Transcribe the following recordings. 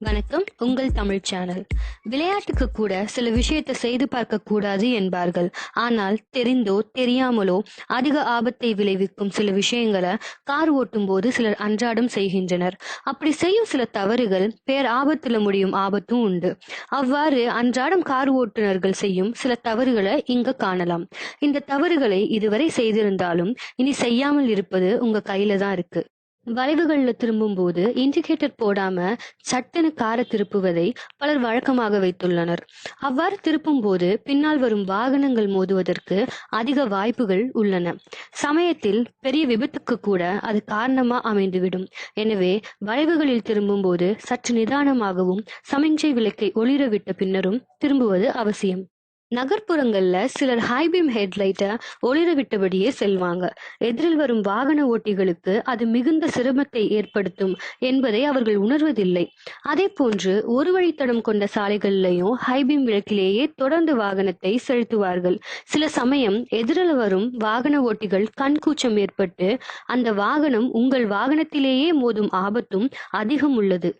வணக்கம். உங்கள் தமிழ் சேனல். விளையாட்டுக்கு கூட சில விஷயத்தை செய்து பார்க்க கூடாது என்பார்கள். ஆனால் தெரிந்தோ தெரியாமலோ அதிக ஆபத்தை விளைவிக்கும் சில விஷயங்களை கார் ஓட்டும் போது சிலர் அன்றாடம் செய்கின்றனர். அப்படி செய்யும் சில தவறுகள் ஆபத்துல முடியும் ஆபத்தும் உண்டு. அவ்வாறு அன்றாடம் கார் ஓட்டுநர்கள் செய்யும் சில தவறுகளை இங்க காணலாம். இந்த தவறுகளை இதுவரை செய்திருந்தாலும் இனி செய்யாமல் இருப்பது உங்க கையில தான் இருக்கு. வளைவுகள்ல திரும்பும் போது இண்டிகேட்டர் போடாம சட்டென காரை திருப்புவதை பலர் வழக்கமாக வைத்துள்ளனர். அவ்வாறு திருப்பும் போது பின்னால் வரும் வாகனங்கள் மோதுவதற்கு அதிக வாய்ப்புகள் உள்ளன. சமயத்தில் பெரிய விபத்துக்கு கூட அது காரணமா அமைந்துவிடும். எனவே வளைவுகளில் திரும்பும் போது சற்று நிதானமாகவும் சமிஞ்சை விளக்கை ஒளிர விட்ட பின்னரும் திரும்புவது அவசியம். நகர்ப்புறங்கள்ல சிலர் ஹைபீம் ஹெட்லைட்டை ஒளிர விட்டபடியே செல்வாங்க. எதிரில் வரும் வாகன ஓட்டிகளுக்கு அது மிகுந்த சிரமத்தை ஏற்படுத்தும் என்பதை அவர்கள் உணர்வதில்லை. அதே போன்று ஒரு வழித்தடம் கொண்ட சாலைகளிலேயும் ஹைபீம் விளக்கிலேயே தொடர்ந்து வாகனத்தை செலுத்துவார்கள். சில சமயம் எதிரில் வரும் வாகன ஓட்டிகள் கண்கூச்சம் ஏற்பட்டு அந்த வாகனம் உங்கள் வாகனத்திலேயே மோதும் ஆபத்தும் அதிகம் உள்ளது.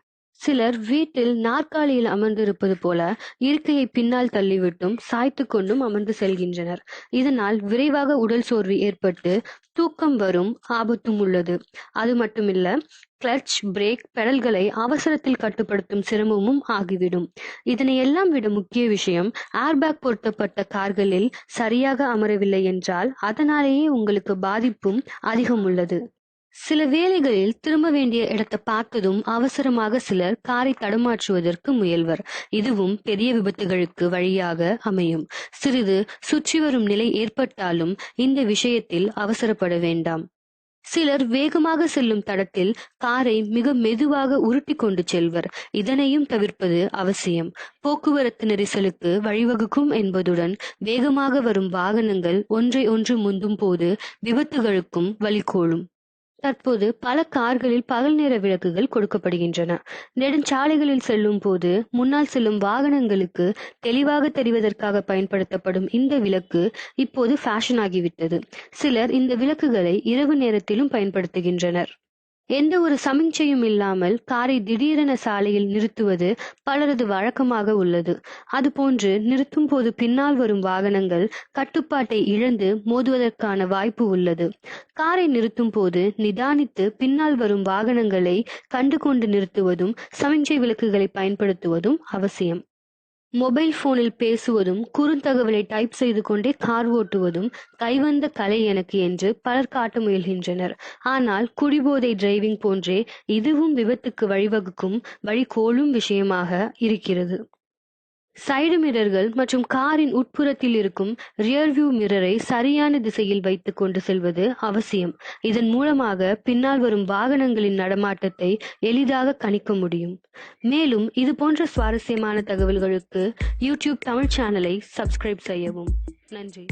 சிலர் வீட்டில் நாற்காலியில் அமர்ந்திருப்பது போல இருக்கையை பின்னால் தள்ளிவிட்டும் சாய்த்து கொண்டும் அமர்ந்து செல்கின்றனர். இதனால் விரைவாக உடல் சோர்வு ஏற்பட்டு தூக்கம் வரும் ஆபத்தும் உள்ளது. அது மட்டுமில்ல, கிளட்ச், பிரேக், பெடல்களை அவசரத்தில் கட்டுப்படுத்தும் சிரமமும் ஆகிவிடும். இதனை எல்லாம் விட முக்கிய விஷயம், ஏர்பேக் பொருத்தப்பட்ட கார்களில் சரியாக அமரவில்லை என்றால் அதனாலேயே உங்களுக்கு பாதிப்பும் அதிகம் உள்ளது. சில வேளைகளில் திரும்ப வேண்டிய இடத்தை பார்த்ததும் அவசரமாக சிலர் காரை தடுமாற்றுவதற்கு முயல்வர். இதுவும் பெரிய விபத்துகளுக்கு வழியாக அமையும். சிறிது சுற்றி வரும் நிலை ஏற்பட்டாலும் இந்த விஷயத்தில் அவசரப்பட வேண்டாம். சிலர் வேகமாக செல்லும் தடத்தில் காரை மிக மெதுவாக உருட்டி கொண்டு செல்வர். இதனையும் தவிர்ப்பது அவசியம். போக்குவரத்து நெரிசலுக்கு வழிவகுக்கும் என்பதுடன் வேகமாக வரும் வாகனங்கள் ஒன்றை ஒன்று முந்தும் போது விபத்துகளுக்கும் வழிகோலும். தற்போது பல கார்களில் பகல் நேர விளக்குகள் கொடுக்கப்படுகின்றன. நெடுஞ்சாலைகளில் செல்லும் போது முன்னால் செல்லும் வாகனங்களுக்கு தெளிவாக தெரிவதற்காக பயன்படுத்தப்படும் இந்த விளக்கு இப்போது ஃபேஷன் ஆகிவிட்டது. சிலர் இந்த விளக்குகளை இரவு நேரத்திலும் பயன்படுத்துகின்றனர். எந்த ஒரு சமிஞ்சையும் இல்லாமல் காரை திடீரென சாலையில் நிறுத்துவது பலரது வழக்கமாக உள்ளது. அதுபோன்று நிறுத்தும் போது பின்னால் வரும் வாகனங்கள் கட்டுப்பாட்டை இழந்து மோதுவதற்கான வாய்ப்பு உள்ளது. காரை நிறுத்தும் போது நிதானித்து பின்னால் வரும் வாகனங்களை கண்டு கொண்டு நிறுத்துவதும் சமிஞ்சை விளக்குகளை பயன்படுத்துவதும் அவசியம். மொபைல் போனில் பேசுவதும் குறுந்தகவலை டைப் செய்து கொண்டே கார் ஓட்டுவதும் கைவந்த கலை எனக்கு என்று பலர் காட்ட முயல்கின்றனர். ஆனால் குடிபோதை டிரைவிங் போன்றே இதுவும் விபத்துக்கு வழிவகுக்கும் வழிகோலும் விஷயமாக இருக்கிறது. சைடு மிரர்கள் மற்றும் காரின் உட்புறத்தில் இருக்கும் ரியர்வியூ மிரரை சரியான திசையில் வைத்துக் கொண்டு செல்வது அவசியம். இதன் மூலமாக பின்னால் வரும் வாகனங்களின் நடமாட்டத்தை எளிதாக கணிக்க முடியும். மேலும் இது போன்ற சுவாரஸ்யமான தகவல்களுக்கு யூடியூப் தமிழ் சேனலை சப்ஸ்கிரைப் செய்யவும். நன்றி.